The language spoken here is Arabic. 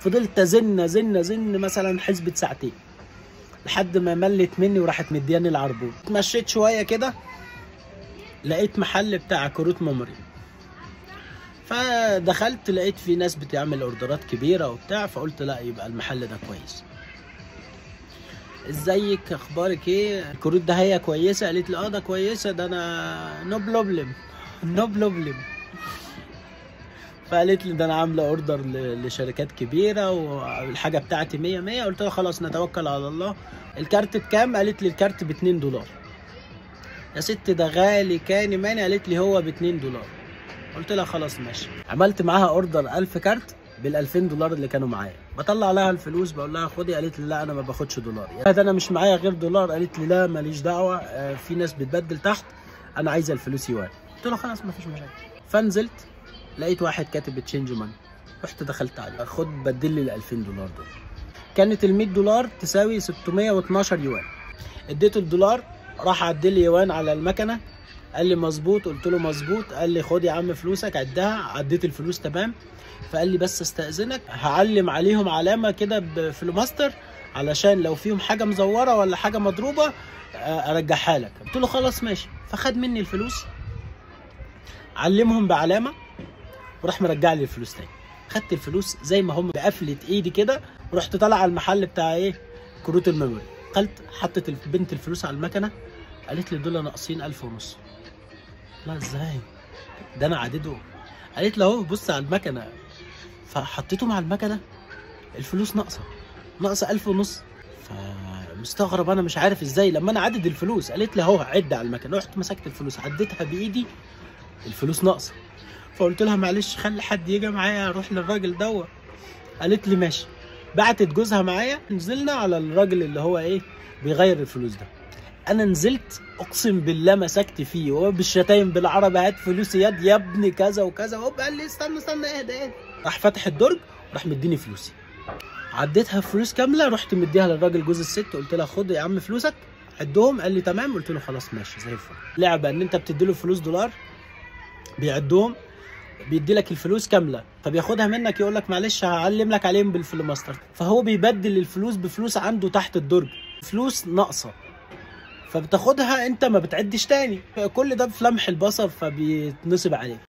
فضلت ازن مثلا حسبة ساعتين لحد ما ملت مني وراحت مدياني العربون. اتمشيت شويه كده لقيت محل بتاع كروت ميموري، فدخلت لقيت في ناس بتعمل اوردرات كبيره وبتاع، فقلت لا يبقى المحل ده كويس. ازيك اخبارك ايه؟ الكروت ده هي كويسه؟ قالت لي اه ده كويسه، ده انا نو بروبلم. فقالت لي ده انا عامله اوردر لشركات كبيره والحاجه بتاعتي 100. قلت لها خلاص نتوكل على الله. الكارت بكام؟ قالت لي الكارت ب$2. يا ست ده غالي كاني ماني. قالت لي هو ب$2. قلت لها خلاص ماشي. عملت معاها اوردر 1000 كارت بال$2000 اللي كانوا معايا. بطلع لها الفلوس بقول لها خدي. قالت لي لا انا ما باخدش دولار. ده انا مش معايا غير دولار. قالت لي لا ماليش دعوه، في ناس بتبدل تحت، انا عايزه الفلوس يوان. قلت لها خلاص ما فيش مشاكل. فنزلت لقيت واحد كاتب تشينج ماني، رحت دخلت عليه خد بدل لي ال$2000 دول. كانت ال$100 تساوي 612 يوان. اديته الدولار راح عدل لي يوان على المكنه. قال لي مظبوط. قلت له مظبوط. قال لي خد يا عم فلوسك. عدها، عديت الفلوس تمام. فقال لي بس استأذنك هعلم عليهم علامه كده بفلوماستر علشان لو فيهم حاجه مزوره ولا حاجه مضروبه ارجعها لك. قلت له خلاص ماشي. فخد مني الفلوس علمهم بعلامه وراح مرجع لي الفلوس تاني. خدت الفلوس زي ما هم بقفله ايدي كده ورحت طالع على المحل بتاع ايه كروت الميموري. دخلت حطت بنت الفلوس على المكنه. قالت لي دول ناقصين 1500. لا ازاي ده انا عدده. قالت لي اهو بص على المكنه. فحطيتهم على المكنه الفلوس ناقصه 1500. فمستغرب انا مش عارف ازاي لما انا عدد الفلوس. قالت لي اهو عد على المكنه. رحت مسكت الفلوس عديتها بايدي الفلوس ناقصه. فقلت لها معلش خلي حد يجي معايا اروح للراجل دوت. قالت لي ماشي. بعتت جوزها معايا. نزلنا على الراجل اللي هو ايه بيغير الفلوس ده. انا نزلت اقسم بالله مسكت فيه وهو بالشتايم بالعربي هات فلوسي يا ابني كذا وكذا. هوب قال لي استنى اهدى. راح فتح الدرج وراح مديني فلوسي. عديتها فلوس كامله. رحت مديها للراجل جوز الست. قلت لها خد يا عم فلوسك عدهم. قال لي تمام. قلت له خلاص ماشي زي الفل. لعبه ان انت بتدي له فلوس دولار بيعدهم بيدي لك الفلوس كامله، فبياخدها منك يقول لك معلش هعلم لك عليهم بالفلوماستر. فهو بيبدل الفلوس بفلوس عنده تحت الدرج، فلوس ناقصه، فبتاخدها انت ما بتعدش تاني. كل ده بلمح البصر فبيتنصب عليك.